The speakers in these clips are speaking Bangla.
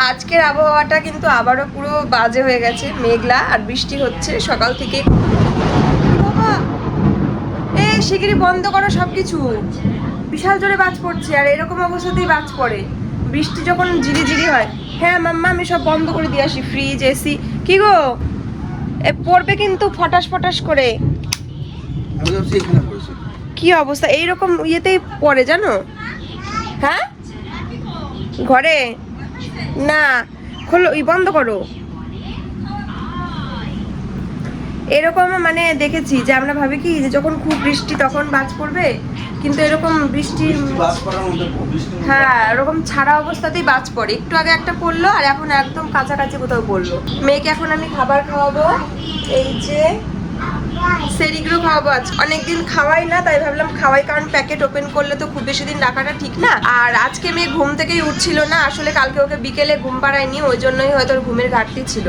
আজকের আবহাওয়াটা কিন্তু আবারও পুরো বাজে হয়ে গেছে, মেঘলা আর বৃষ্টি হচ্ছে সকাল থেকে। বাবা এ শিগগিরই বন্ধ করো সবকিছু, বিশাল জোরে বাজ পড়ছে আর এরকম অবস্থাতেই বাজ পড়ে বৃষ্টি যখন ঝিরিঝিরি হয়। হ্যাঁ মাম্মা আমি সব বন্ধ করে দিয়ে আসি, ফ্রিজ এসি। কি গো এ পড়বে কিন্তু ফটাস ফটাস করে। কি অবস্থা এইরকম ইয়েতেই পড়ে জানো? হ্যাঁ ঘরে না, খোলো বন্ধ করো। এরকম মানে দেখেছি যে আমরা ভাবি কি যে যখন খুব বৃষ্টি তখন বাজ পড়বে, কিন্তু এরকম বৃষ্টি হ্যাঁ এরকম ছাড়া অবস্থাতেই বাজ পড়ে। একটু আগে একটা পড়লো আর এখন একদম কাছাকাছি কোথাও পড়লো। মেয়েকে এখন আমি খাবার খাওয়াবো, এই যে সেরিগুলো খাওয়াবো। আজ অনেকদিন খাওয়াই না তাই ভাবলাম খাওয়াই, কারণ প্যাকেট ওপেন করলে তো খুব বেশি দিন রাখাটা ঠিক না। আর আজকে মেয়ে ঘুম থেকেই উঠছিল না, আসলে কালকে ওকে বিকেলে ঘুম পাড়ায়নি, ওই জন্যই হয়তো ওর ঘুমের ঘাটতি ছিল।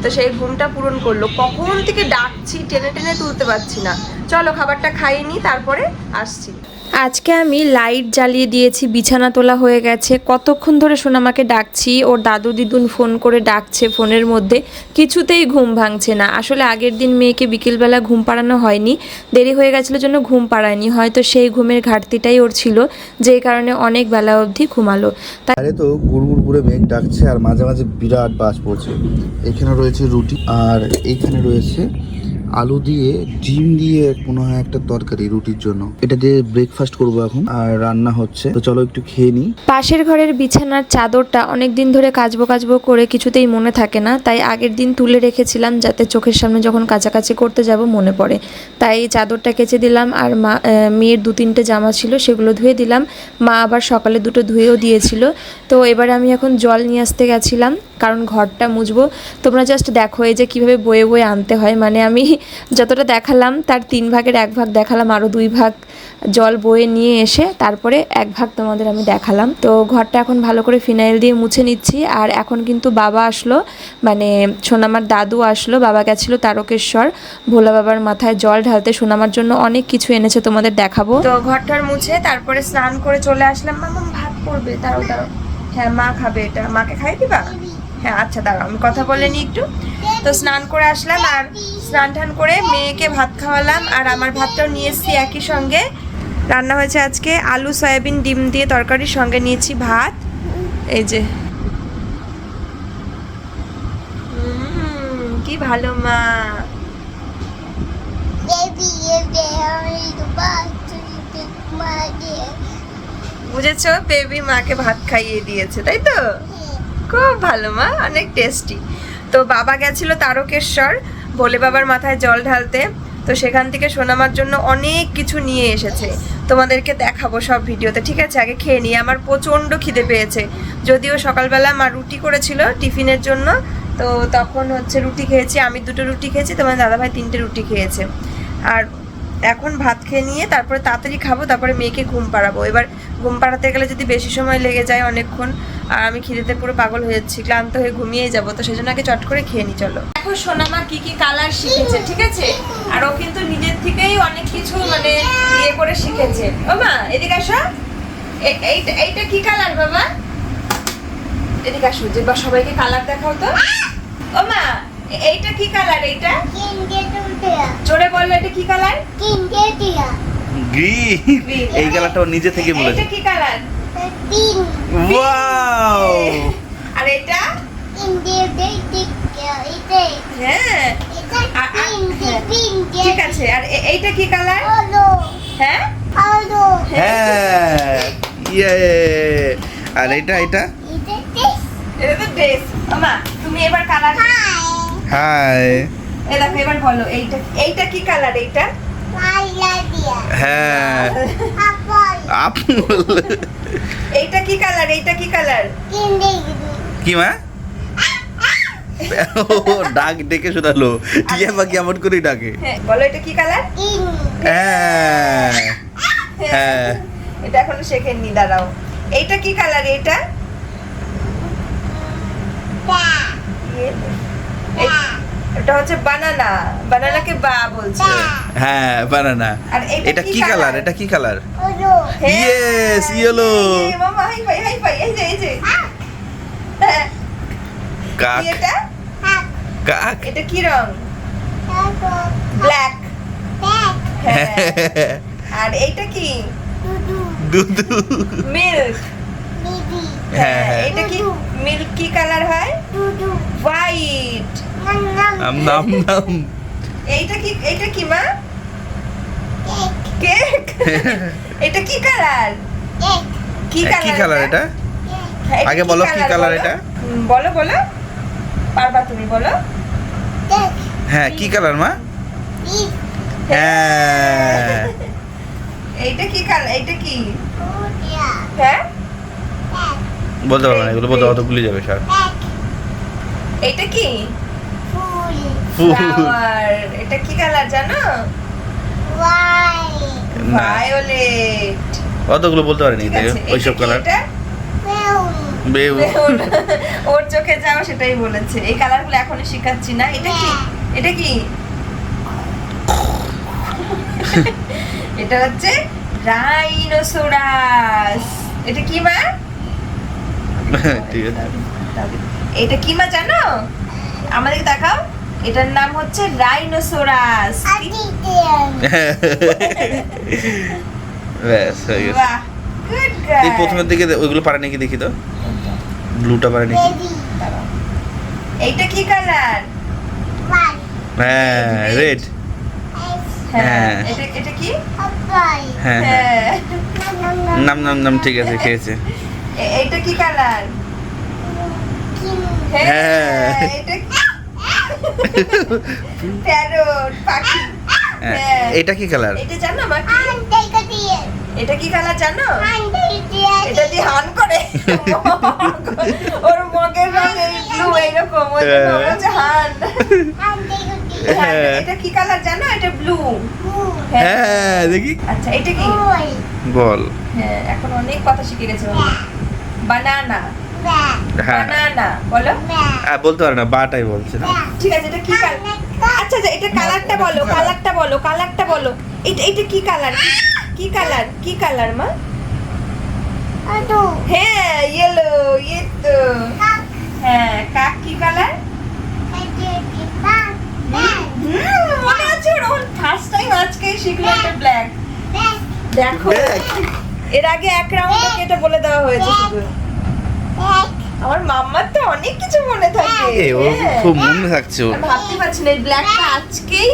তো সেই ঘুমটা পূরণ করলো। কখন থেকে ডাকছি, টেনে টেনে তুলতে পারছি না। চলো খাবারটা খাইয়ে নি তারপরে আসছি। আজকে আমি লাইট জ্বালিয়ে দিয়েছি, বিছানা তোলা হয়ে গেছে। কতক্ষণ ধরে সোনামাকে ডাকছি, ওর দাদু দিদুন ফোন করে ডাকছে ফোনের মধ্যে, কিছুতেই ঘুম ভাঙছে না। আসলে আগের দিন মেয়েকে বিকেলবেলা ঘুম পাড়ানো হয়নি, দেরি হয়ে গেছিলো জন্য ঘুম পাড়ায়নি, হয়তো সেই ঘুমের ঘাটতিটাই ওর ছিল, যেই কারণে অনেক বেলা অবধি ঘুমালো। তাই তো গুড়গুড় করে মেঘ ডাকছে আর মাঝে মাঝে বিরাট বাজ পড়ছে। এখানে রয়েছে রুটি আর এইখানে রয়েছে আলু দিয়ে ডিম দিয়ে মনে হয় একটা তরকারি রুটির জন্য। এটা দিয়ে ব্রেকফাস্ট করবো এখন, আর রান্না হচ্ছে, তো চলো একটু খেয়ে নিই। পাশের ঘরের বিছানার চাদরটা অনেক দিন ধরে কাচবো করে কিছুতেই মনে থাকে না, তাই আগের দিন তুলে রেখেছিলাম যাতে চোখের সামনে যখন কাছাকাছি করতে যাব মনে পড়ে। তাই চাদরটা কেচে দিলাম আর মেয়ের 2-3টে জামা ছিল সেগুলো ধুয়ে দিলাম। মা আবার সকালে 2টো ধুয়েও দিয়েছিল। তো এবারে আমি এখন জল নিয়ে আসতে গেছিলাম কারণ ঘরটা মুছবো। তোমরা জাস্ট দেখো এই যে কীভাবে বয়ে বয়ে আনতে হয়, মানে আমি যতটা দেখালাম তার 3 ভাগের 1 ভাগ দেখালাম, আরও 2 ভাগ জল বয়ে নিয়ে এসে তারপরে 1 ভাগ তোমাদের আমি দেখালাম। তো ঘরটা এখন ভালো করে ফিনাইল দিয়ে মুছে নিচ্ছি। আর এখন কিন্তু বাবা আসলো, মানে সোনামার দাদু আসলো। বাবা গেছিলো তারকেশ্বর ভোলা বাবার মাথায় জল ঢালতে, সোনামার জন্য অনেক কিছু এনেছে, তোমাদের দেখাবো। তো ঘরটার মুছে তারপরে স্নান করে চলে আসলাম। মামা ভাত করবে, দাঁড়াও দাঁড়াও। হ্যাঁ মা খাবে, এটা মাকে খাই দিবা? হ্যাঁ আচ্ছা দাঁড়াও আমি কথা বলে নিই একটু। তো স্নান করে আসলাম আর স্নান টান করে মেয়েকে ভাত খাওয়ালাম, আর আমার ভাতটাও নিয়ে এসেছি একই সঙ্গে। রান্না হয়েছে আজকে আলু সয়াবিন ডিম দিয়ে তরকারির সঙ্গে নিয়েছি ভাত। এই যে কি ভালো মা। বুঝেছো, বেবি মাকে ভাত খাইয়ে দিয়েছে তাই তো? খুব ভালো মা, অনেক টেস্টি। তো বাবা গেছিল তারকেশ্বর ভোলে বাবার মাথায় জল ঢালতে, তো সেখান থেকে সোনামার জন্য অনেক কিছু নিয়ে এসেছে, তোমাদেরকে দেখাবো সব ভিডিওতে। ঠিক আছে আগে খেয়ে নিই, আমার প্রচণ্ড খিদে পেয়েছে। যদিও সকালবেলা মা রুটি করেছিল টিফিনের জন্য, তো তখন হচ্ছে রুটি খেয়েছি, আমি 2টো রুটি খেয়েছি, তোমার দাদাভাই 3টে রুটি খেয়েছে। আর এখন ভাত খেয়ে নিয়ে তারপরে তাড়াতাড়ি খাবো, তারপরে মেয়েকে ঘুম পাড়াবো। এবার ঘুম পাড়াতে গেলে যদি বেশি সময় লেগে যায় অনেকক্ষণ, আর আমি খিদেতে পুরো পাগল হয়ে যাচ্ছি, ক্লান্ত হয়ে ঘুমিয়েই যাবো, তো সেজন্য আগে চট করে খেয়ে নি চলো। দেখো সোনামা কি কি কালার শিখেছে, ঠিক আছে? আর ও কিন্তু নিজের থেকেই অনেক কিছু মানে ইয়ে করে শিখেছে। ও মা এদিকে আসো, এইটা কি কালার বাবা? এদিকে আসো, যে বা সবাইকে কালার দেখাও তো। ও মা এইটা কি কালার? এইটা জোরে বললো, এটা কি কালার? গ্রিন। এই কালারটা নিজে থেকে বলেছে। এটা কি কালার? ওয়াও। আর এটা? হ্যাঁ ঠিক আছে। আর এইটা কি কালার? হ্যাঁ হ্যাঁ ইয়ে। আর এটা এটা তো ড্রেস। মামা তুমি এবার কালার। হাই। এই দেখো এবার বলো এইটা কি কালার? এইটা হ্যাঁ আপেল। এইটা কি কালার? এইটা কি কালার? কি মা? ডাক ডেকে শোনালো, টিয়া পাখি কেমন করে ডাকে। বলো এটা কি কালার? হ্যাঁ হ্যাঁ। এটা এখনো শেখেননি, দাঁড়াও। এইটা কি কালার? এইটা এটা হচ্ছে বানানা, বানানাকে বা বলছে। হ্যাঁ বানানা। আর এটা কি কালার? এটা কি কালার? Yes yellow. মামা হাই ফাই, এই যে কাক। কি এটা? কাক। এটা কি রং? ব্ল্যাক। হ্যাঁ। আর এইটা কি? দুধু। মিল্ক। হ্যাঁ, এটা কি মিল্ক কি কালার হয়? হোয়াইট। নাম নাম নাম। এইটা কি মা? কেক। এটা কি কালার? কি কি কালার এটা? হ্যাঁ, আগে বলো কি কালার এটা? বলো বলো, পারবা তুমি, বলো। হ্যাঁ, কি কালার মা? হ্যাঁ। এইটা কি কালার? এইটা কি? হ্যাঁ, বলতে পারবো না, এগুলো বলতে অত ভুলে যাবে স্যার। এইটা কি? ফুল। ফ্লাওয়ার। এটা কি কালার জানো? না, ভায়োলেট। অতগুলো বলতে পারিনি ঠিক আছে, ওইসব এটা কি কালার। এটা? বেউ। বেগুন। ওর চোখে যাও সেটাই বলেছে। এই কালারগুলো এখনো শিখাচ্ছি না। এটা কি? এটা কি? এটা হচ্ছে রাইনোসোরাস। এটা কি মা? ঠিক আছে। এটা কি মা জানো? আমাদের দেখাও। এটার নাম হচ্ছে রাইনোসোরাস। ব্যাস হয়ে গেছে। বাহ, গুড এই গার্ল। প্রথমের দিকে ওইগুলো পারে নাকি দেখি তো, ব্লুটা পারে নাকি? এইটা কি কালার? হ্যাঁ, রেড। হ্যাঁ, হ্যাঁ। এটা কি? হ্যাঁ হ্যাঁ, হ্যাঁ। নাম নাম নাম, ঠিক আছে, খেয়েছে। এইটা কি কালার? হ্যাঁ। এটা প্যারট, পাখি। হ্যাঁ। এটা কি কালার? এটা জানো মা কি? এটা কি কালার জানো? এটা দিয়ে হান করে। ওর মগের রং এই ব্লু, এইরকম ওই জন্য ওর হচ্ছে হান। হ্যাঁ, এটা কি কালার জানো? এটা ব্লু। হ্যাঁ, দেখি। আচ্ছা, এটা কি? বল। হ্যাঁ, এখন অনেক কথা শিখে গেছে বানানা। হ্যাঁ, বানানা বলো। বলতে পারে না, বাটাই বলছে না। ঠিক আছে, এটা কি কালার? আচ্ছা আচ্ছা, এটা কালারটা বলো, কালারটা বলো, কালারটা বলো। এটা কি কালার? কি কালার? কি কালার মা? হ্যাঁ, ইয়েলো। ইয়ে তো। হ্যাঁ, কাক কি কালার? মনে আছে ওর ফার্স্ট টাইম আজকেই শিখলো এটা ব্ল্যাক। দেখো, এর আগে এক রাউন্ড ওকে এটা বলে দেওয়া হয়েছে শুধু। আমার মাম্মার তো অনেক কিছু মনে থাকে। ও হ্যাঁ। খুব মনে থাকছে ওর। আমি ভাবতে পারছি না এই ব্ল্যাকটা আজকেই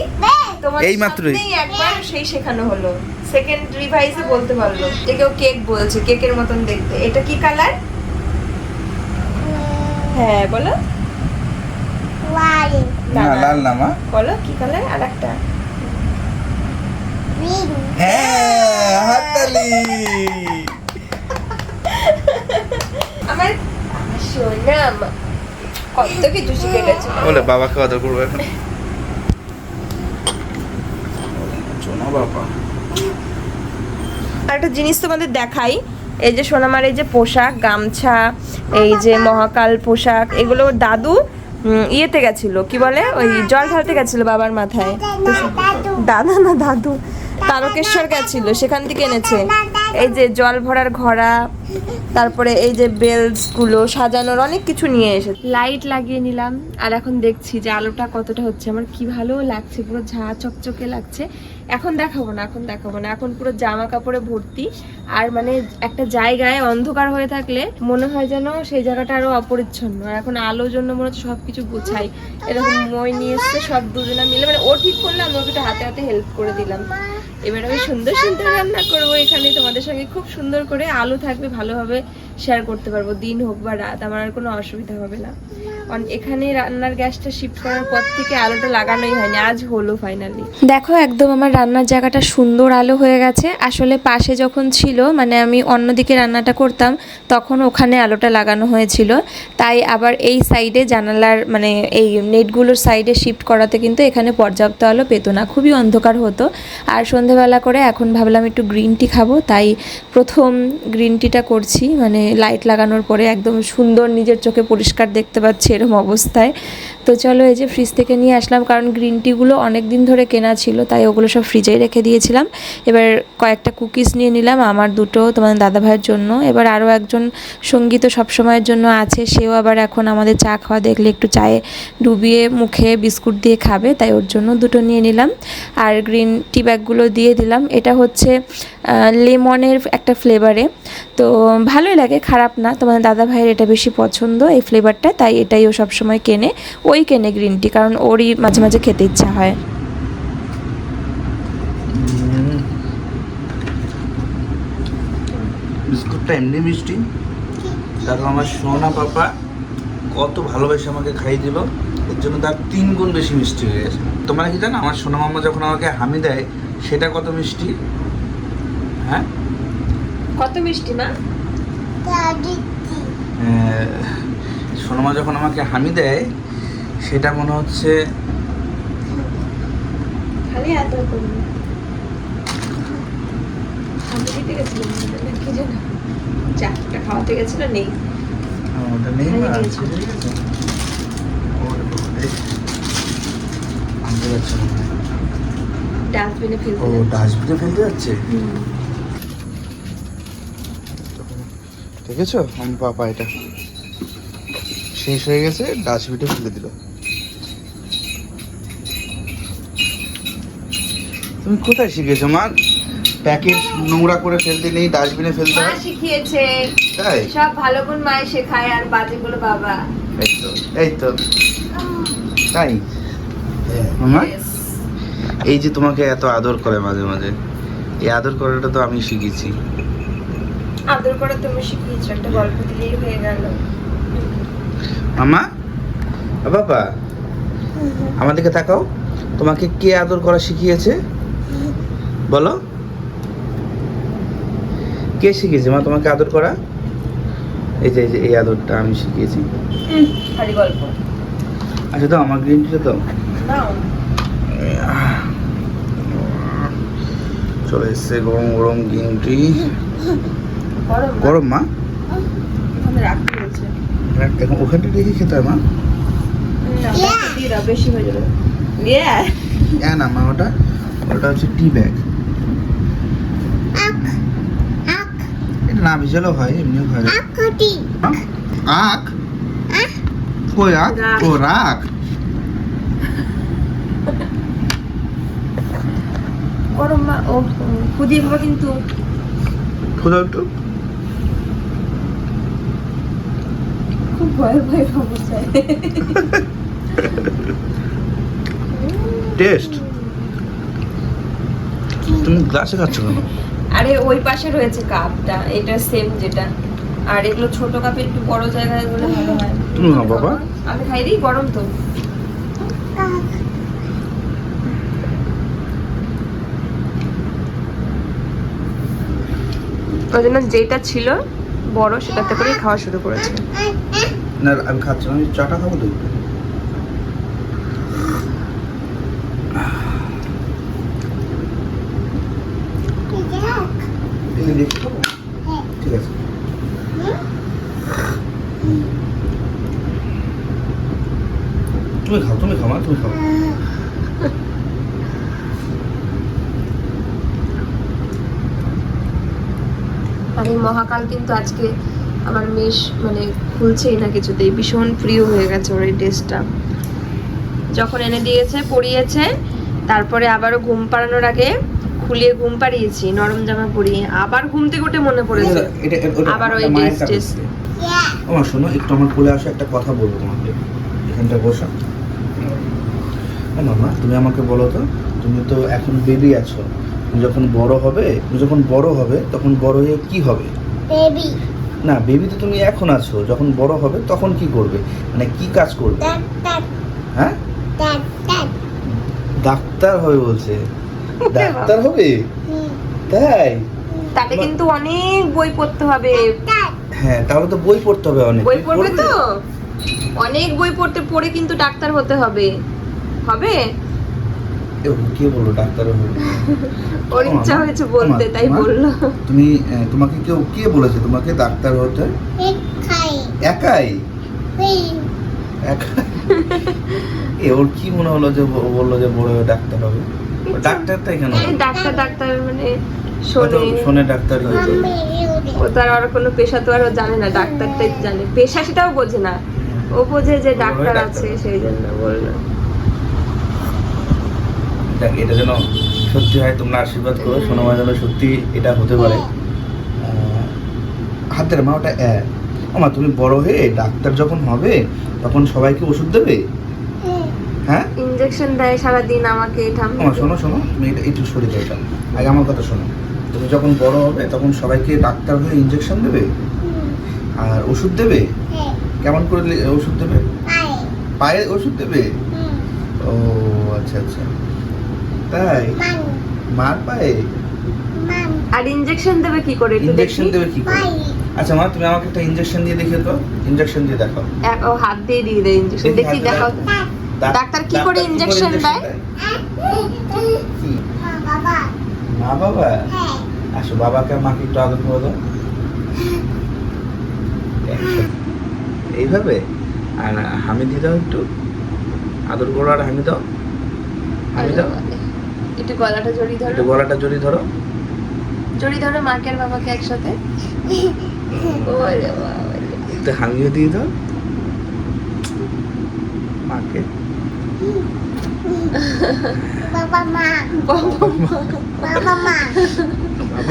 তোমার এই মাত্রই। সামনেই একবার সেই শেখানো হলো। সেকেন্ড রিভাইজে বলতে পারলো। একেও কেক বলছে, কেকের মতন দেখতে। এটা কি কালার? হ্যাঁ বলো। না, লাল না মা। বলো কি কালার? আরেকটা। হ্যাঁ, হাততালি। আমার সোনা কত কিছু শিখে গেছে। বলে বাবাকে আদর করবো এখন। শোনো বাবা। আর একটা জিনিস তোমাদের দেখাই। এই যে সোনামার এই যে পোশাক, গামছা, এই যে মহাকাল পোশাক, এগুলো ওর দাদু ইয়েতে গেছিল, কি বলে, ওই জল ঢালতে গেছিল বাবার মাথায়। দাদা না দাদু তারকেশ্বর গেছিল, সেখান থেকে এনেছে। এই যে জল ভরার ঘড়া, তারপরে এই যে বেলস গুলো সাজানোর অনেক কিছু নিয়ে এসেছে। লাইট লাগিয়ে নিলাম আর এখন দেখছি যে আলোটা কতটা হচ্ছে। আমার কি ভালো লাগছে, পুরো ঝা চকচকে লাগছে। এখন দেখাবো না, এখন দেখাবো না, এখন পুরো জামা কাপড়ে ভর্তি। আর মানে একটা জায়গায় অন্ধকার হয়ে থাকলে মনে হয় যেন সেই জায়গাটা আরো অপরিচ্ছন্ন। আর এখন আলোর জন্য মনে হচ্ছে সবকিছু গুছাই। এরকম মই নিয়ে এসছে সব দুজনা মিলে, মানে ও ঠিক করলে আমি ওকে হাতে হাতে হেল্প করে দিলাম। এবার আমি সুন্দর সুন্দর রান্না করবো এখানে তোমাদের সঙ্গে, খুব সুন্দর করে আলো থাকবে, ভালোভাবে শেয়ার করতে পারবো। দিন হোক বা রাত, আমার আর কোনো অসুবিধা হবে না। এখানে রান্নার গ্যাসটা শিফট করার পর থেকে আলোটা লাগানোই হয়নি, আজ হলো ফাইনালি। দেখো একদম আমার রান্নার জায়গাটা সুন্দর আলো হয়ে গেছে। আসলে পাশে যখন ছিল, মানে আমি অন্যদিকে রান্নাটা করতাম, তখন ওখানে আলোটা লাগানো হয়েছিল। তাই আবার এই সাইডে জানালার মানে এই নেটগুলোর সাইডে শিফট করাতে কিন্তু এখানে পর্যাপ্ত আলো পেতো না, খুবই অন্ধকার হতো। আর সন্ধেবেলা করে এখন ভাবলাম একটু গ্রিন টি খাবো, তাই প্রথম গ্রিন টিটা করছি। মানে লাইট লাগানোর পরে একদম সুন্দর, নিজের চোখে পরিষ্কার দেখতে পাচ্ছি এরম অবস্থায়। তো চলো এই যে ফ্রিজ থেকে নিয়ে আসলাম, কারণ গ্রিন টিগুলো অনেক দিন ধরে কেনা ছিল, তাই ওগুলো সব ফ্রিজেই রেখে দিয়েছিলাম। এবার কয়েকটা কুকিজ নিয়ে নিলাম, আমার দুটো, তোমাদের দাদা ভাইয়ের জন্য। এবার আরও একজন সঙ্গী তো সবসময়ের জন্য আছে, সেও আবার এখন আমাদের চা খাওয়া দেখলে একটু চায়ে ডুবিয়ে মুখে বিস্কুট দিয়ে খাবে, তাই ওর জন্য দুটো নিয়ে নিলাম। আর গ্রিন টি ব্যাগগুলো দিয়ে দিলাম। এটা হচ্ছে লেমনের একটা ফ্লেভারে, তো ভালোই লাগে, খারাপ না। তোমাদের দাদা ভাইয়ের এটা বেশি পছন্দ এই ফ্লেভারটা, তাই এটাই ও সবসময় কেনে। ওই কেনে গ্রিন টি, কারণ ওরই মাঝে মাঝে খেতে ইচ্ছা হয়। বিস্কুটটা এমনি মিষ্টি, তারপর আমার সোনা পাপা কত ভালোবেসে আমাকে খাইয়ে দিল, এর জন্য তার 3 গুণ বেশি মিষ্টি হয়ে গেছে। তোমরা কি জানো আমার সোনা মামা যখন আমাকে হামি দেয় সেটা কত মিষ্টি? হ্যাঁ, কত মিষ্টি না? সোনা মা যখন আমাকে হামি দেয় সেটা মনে হচ্ছে খালি এত করুন। আমি দিতে গেছিলাম কি জানো, চাটা খাওয়াতে গেছিল, নেই ওটা নেই হারিয়ে না, দিয়েছে। ঠিক আছে? ওরে বাবা রে, আনতে যাচ্ছে মনে হয়। ডাস্টবিনে ও ফেলতে ডাস্টবিনে ফেলতে যাচ্ছে। দেখেছো আমার পাপা এটা শেষ হয়ে গেছে, ডাস্টবিনে ফেলে দিল। তুমি কোথায় শিখেছো মা? প্যাকেট নোংরা করে ফেলতে নেই, ডাস্টবিনে ফেলতে মা হয়? শিখিয়েছে। তাই? সব ভালো গুণ মায়ে শেখায়, আর বাজেগুলো বাবা। এই তো, এই তো, তাই মামা। Yes. এই যে তোমাকে এত আদর করে মাঝে মাঝে, এই আদর করাটা তো আমি শিখেছি। আদর করে তুমি শিখিয়েছো, একটা গল্প দিলেই হয়ে গেল। মামা, ও বাবা, আমার দিকে তাকাও, তোমাকে কে আদর করা শিখিয়েছে বলো? কে শিখিয়েছে মা তোমাকে আদর করা? এই যে এই আদরটা আমি শিখিয়েছি। খালি গল্প। আচ্ছা তো আমার গ্রিন টিটা তো নাও। চলে এসছে গরম গরম গ্রিন টি। গরম না? গরম মা, ওখানে রাখতে হয়েছে। এখন ওখানটা রেখে খেতে হয় মা। না, দিয়ে দাও, বেশি হয়ে যাবে। হ্যাঁ না মা, ওটা ওটা হচ্ছে টি ব্যাগ। এটা না ভিজালেও হয়, এমনিও হয়। আখ? কই আখ? ও রাখ। গরম মা, ও খুদিয়ে খাবো কিন্তু। খোদা একটু খুব ভয়ের ভয়ের অবস্থায়। টেস্ট। তুমি গ্লাসে খাচ্ছ কেন? আরে ওই পাশে রয়েছে কাপটা, এটা সেম যেটা। আর এগুলো ছোট কাপে একটু বড় জায়গায় হলে ভালো হয়। তুমি খাও বাবা। আমি খাই দিই, গরম তো। ওই জন্য যেটা ছিল বড় সেটাতে করেই খাওয়া শুরু করেছে। না আমি খাচ্ছি না, আমি চাটা খাবো তো। দেখে দেখে খাবো? ঠিক আছে। তুমি খাও, তুমি খাও মা, তুমি খাও। আর এই মহাকাল কিন্তু আজকে আমার মেশ মানে খুলছেই না কিছুতেই, ভীষণ প্রিয় হয়ে গেছে ওর এই ড্রেসটা। যখন এনে দিয়েছে পরিয়েছে, তারপরে আবারও ঘুম পাড়ানোর আগে খুলিয়ে ঘুম পাড়িয়েছি, নরম জামা পরিয়ে, আবার ঘুম থেকে উঠে মনে পড়েছে আবার ওই ড্রেস। আমার শোনো, একটু আমার কোলে আসো, একটা কথা বলবো তোমাকে। এখানটা বসা। মামা তুমি আমাকে বলো তো, তুমি তো এখন বেবি আছো, তুমি যখন বড় হবে তখন বড় হয়ে কি হবে? বেবি না, বেবি তো তুমি এখন আছো, যখন বড় হবে তখন কি করবে, মানে কি কাজ করবে? হ্যাঁ, ডাক্তার হবে বলছে। ডাক্তার হবে? তাই? তাতে কিন্তু অনেক বই পড়তে হবে। হ্যাঁ, তাহলে তো বই পড়তে হবে অনেক। বই পড়বে তো, অনেক বই পড়ে কিন্তু ডাক্তার হতে হবে। হবে? কে বললো ডাক্তার হবে? ওর ইচ্ছা হয়েছে বলতে, তাই বললো। তুমি তোমাকে কে বলেছে তোমাকে ডাক্তার হতে? একাই? এ ওর কি মনে হলো যে ও বললো যে বড় হয়ে ডাক্তার হবে? ও ডাক্তারটাই কেন? ডাক্তার মানে হয়তো শোনে ডাক্তার হয়তো। ও তো আর কোনো পেশা তো আর ও জানে না, ডাক্তারটাই জানে, পেশা সেটাও বোঝে না, ও বোঝে যে ডাক্তার আছে সেই জন্য বললো। দেখ এটা যেন সত্যি হয়, তোমরা আশীর্বাদ করো সোনামা যেন সত্যি এটা হতে পারে। হাতের মা ওটা আমা তুমি বড় হয়ে ডাক্তার যখন হবে তখন সবাইকে ওষুধ দেবে? হ্যাঁ ইনজেকশন দেয় সারাদিন আমাকে। আমা শোনো শোনো, তুমি এটা একটু সরে যাও, এটা আগে আমার কথা শোনো। তুমি যখন বড় হবে তখন সবাইকে ডাক্তার হয়ে ইনজেকশন দেবে আর ওষুধ দেবে। কেমন করে ওষুধ দেবে? পায়ে ওষুধ দেবে? ও আচ্ছা আচ্ছা, তাই মার পায়ে? আর ইনজেকশন দেবে কি করে? ইনজেকশন দেবে কি করে? আচ্ছা মা তুমি আমাকে একটা ইনজেকশন দিয়ে দেখিও তো, ইনজেকশন দিয়ে দেখাও। ও হাত দিয়ে দিয়ে দেয় ইনজেকশন, দেখি দেখাও। ডাক্তার কি করে ইনজেকশন দেয়? মা বাবা? আসো বাবাকে আর মাকে একটু আদর করে দাও এইভাবে, আর হামি দিয়ে দাও একটু আদর করো, আর হামি দাও, হামি দাও। একটু গলাটা জড়িয়ে ধরো, একটু গলাটা জড়িয়ে ধরো, জড়িয়ে ধরো মাকে আর বাবাকে একসাথে। ওরে বাবা, একটু হামিও দিয়ে দাও মাকে। বাবা মা বাবা মা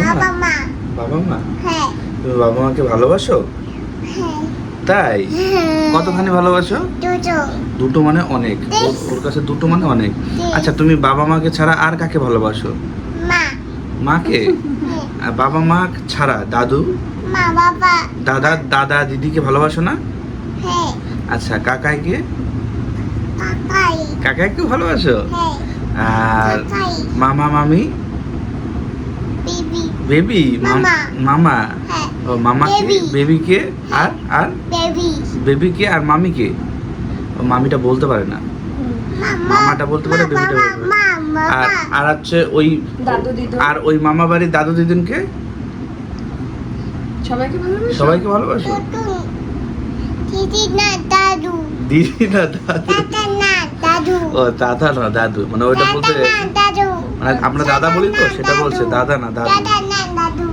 বাবা মা বাবা মা, হ্যাঁ তুমি বাবা মাকে ভালোবাসো? হ্যাঁ তাই? কতখানি ভালোবাসো? দুটো দুটো মানে অনেক, ওর কাছে দুটো মানে অনেক। আচ্ছা তুমি বাবা মাকে ছাড়া আর কাকে ভালোবাসো? মা মাকে? আর বাবা মা ছাড়া দাদু মা বাবা দাদা দাদা দিদিকে ভালোবাসো না? হ্যাঁ আচ্ছা কাকাইকে? কাকাই কাকাইকে ভালোবাসো? হ্যাঁ আর কাকাই মামা মামি বেবি বেবি মামা। মামা হ্যাঁ ও মামাকে বেবি। বেবিকে আর আর বেবি বেবিকে আর মামিকে? ও মামিটা বলতে পারে না, মামাটা বলতে পারে, বেবিটা বলতে পারে। মা আর আর হচ্ছে ওই দাদু দিদু আর ওই মামা বাড়ির দাদু দিদুনকে সবাইকে ভালোবাসো? সবাইকে ভালোবাসো? দিদি না দাদু দিদি না দাদু? দাদা না দাদু ও দাদা না দাদু, মানে ওইটা বলতে দাদা না দাদু মানে আমরা দাদা বলি তো, সেটা বলছে দাদা না দাদু। দাদা না দাদু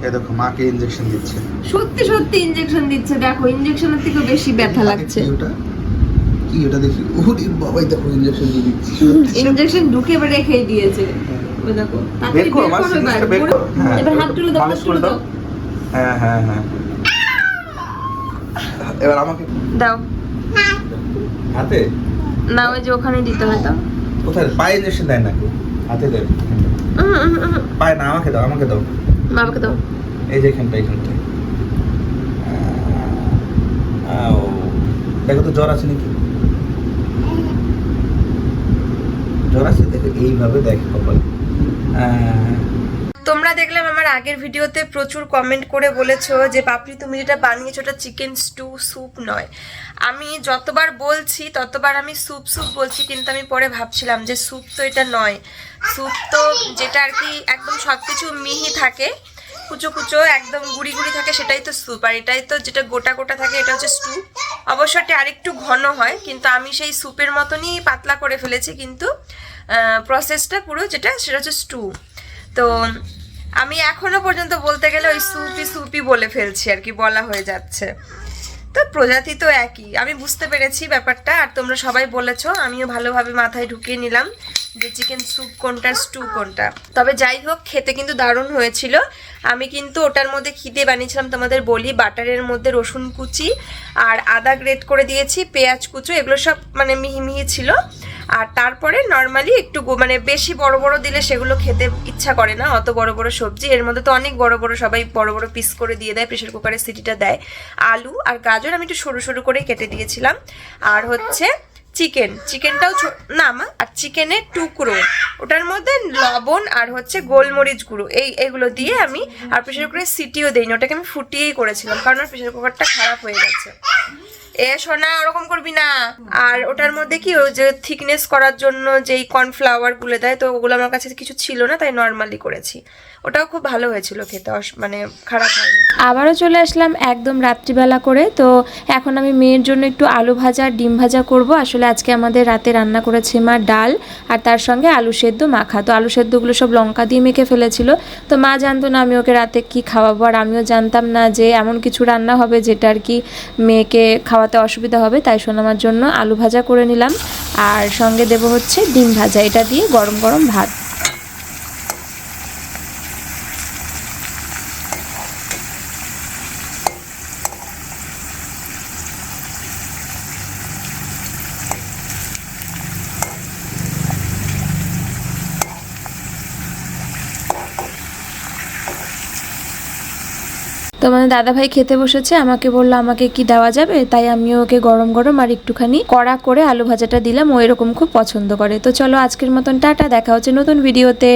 এ দেখো মাকে ইনজেকশন দিচ্ছে। সত্যি সত্যি ইনজেকশন দিচ্ছে, দেখো ইনজেকশনের থেকে বেশি ব্যথা লাগছে। কি ওটা? কি ওটা দেখি? ওরে বাবাই দেখো ইনজেকশন দিয়ে দিচ্ছে। ইনজেকশন ঢুকে এবার রেখেই দিয়েছে। ওই দেখো বের করো মা, সিরিজটা বের করো। হ্যাঁ, এবার হাত তুলে দাও, মালিশ হাত করে তুলে দাও। দাও। হ্যাঁ হ্যাঁ হ্যাঁ, এবার আমাকে দাও হাতে। না, ওই যে ওখানে দিতে হয় তো। কোথায়? পায়ে ইনজেকশন দেয় নাকি? হাতে দেয়? পায়ে না, আমাকে দাও, আমাকে দাও। বাবাকে দাও। এই যে এখানটা, এখানটা। দেখো তো জ্বর আছে নাকি? জ্বর আছে? দেখো এইভাবে দেখো কপাল। তোমরা দেখলাম আমার আগের ভিডিওতে প্রচুর কমেন্ট করে বলেছো যে পাপড়ি তুমি যেটা বানিয়েছো ওটা চিকেন স্টু, স্যুপ নয়। আমি যতবার বলছি ততবার আমি স্যুপ স্যুপ বলছি, কিন্তু আমি পরে ভাবছিলাম যে স্যুপ তো এটা নয়। স্যুপ তো যেটা আর কি একদম সব কিছু মিহি থাকে, কুচো কুচো একদম গুড়ি গুড়ি থাকে, সেটাই তো স্যুপ। আর এটাই তো যেটা গোটা গোটা থাকে এটা হচ্ছে স্টু। অবশ্য এটা আরেকটু ঘন হয়, কিন্তু আমি সেই স্যুপের মতনই পাতলা করে ফেলেছি, কিন্তু প্রসেসটা পুরো যেটা সেটা হচ্ছে স্টু। তো আমি এখনো পর্যন্ত বলতে গেলে ওই স্যুপি স্যুপি বলে ফেলছি আর কি, বলা হয়ে যাচ্ছে। তো প্রজাতি তো একই, আমি বুঝতে পেরেছি ব্যাপারটা। আর তোমরা সবাই বলেছো, আমিও ভালোভাবে মাথায় ঢুকিয়ে নিলাম যে চিকেন স্যুপ কোনটা, স্টু কোনটা। তবে যাই হোক, খেতে কিন্তু দারুণ হয়েছিল। আমি কিন্তু ওটার মধ্যে খিদে বানিয়েছিলাম, তোমাদের বলি, বাটারের মধ্যে রসুন কুচি আর আদা গ্রেট করে দিয়েছি, পেঁয়াজ কুচো, এগুলো সব মানে মিহি মিহি ছিল। আর তারপরে নর্মালি একটু মানে বেশি বড় বড় দিলে সেগুলো খেতে ইচ্ছা করে না, অত বড় বড় সবজি। এর মধ্যে তো অনেক বড় বড় সবাই বড় বড় পিস করে দিয়ে দেয়, প্রেশার কুকারে সিটিটা দেয়। আলু আর গাজর আমি একটু সরু সরু করে কেটে দিয়েছিলাম। আর হচ্ছে চিকেনটাও না মা, আর চিকেনের টুকরো, ওটার মধ্যে লবণ আর হচ্ছে গোলমরিচ গুঁড়ো, এইগুলো দিয়ে আমি, আর প্রেশার কুকারে সিটিও দেইনি, ওটাকে আমি ফুটিয়েই করেছিলাম, কারণ আমার প্রেশার কুকারটা খারাপ হয়ে গেছে। এ সোনা ওরকম করবি না। আর ওটার মধ্যে কি ওই যে থিকনেস করার জন্য যেই কর্নফ্লাওয়ার গুলো দেয়, তো ওগুলো আমার কাছে কিছু ছিল না, তাই নর্মালি করেছি। ওটাও খুব ভালো হয়েছিল খেতে, মানে খারাপ হয়নি। আবারও চলে আসলাম একদম রাত্রিবেলা করে। তো এখন আমি মেয়ের জন্য একটু আলু ভাজা আর ডিম ভাজা করব। আসলে আজকে আমাদের রাতে রান্না করেছে মা ডাল আর তার সঙ্গে আলু সেদ্ধ মাখা। তো আলু সেদ্ধগুলো সব লঙ্কা দিয়ে মেখে ফেলেছিল। তো মা জানতো না আমি ওকে রাতে কি খাওয়াবো, আর আমিও জানতাম না যে এমন কিছু রান্না হবে যেটা আর কি মেয়েকে খাওয়াতে অসুবিধা হবে, তাই সোনামার জন্য আলু ভাজা করে নিলাম আর সঙ্গে দেব হচ্ছে ডিম ভাজা, এটা দিয়ে গরম গরম ভাত। তোমাদের দাদাভাই খেতে বসেছে, আমাকে বললো আমাকে কি দেওয়া যাবে, তাই আমিও ওকে গরম গরম আর একটুখানি কড়া করে আলু ভাজাটা দিলাম। ও এরকম খুব পছন্দ করে। তো চলো আজকের মতন টাটা, দেখা হচ্ছে নতুন ভিডিওতে।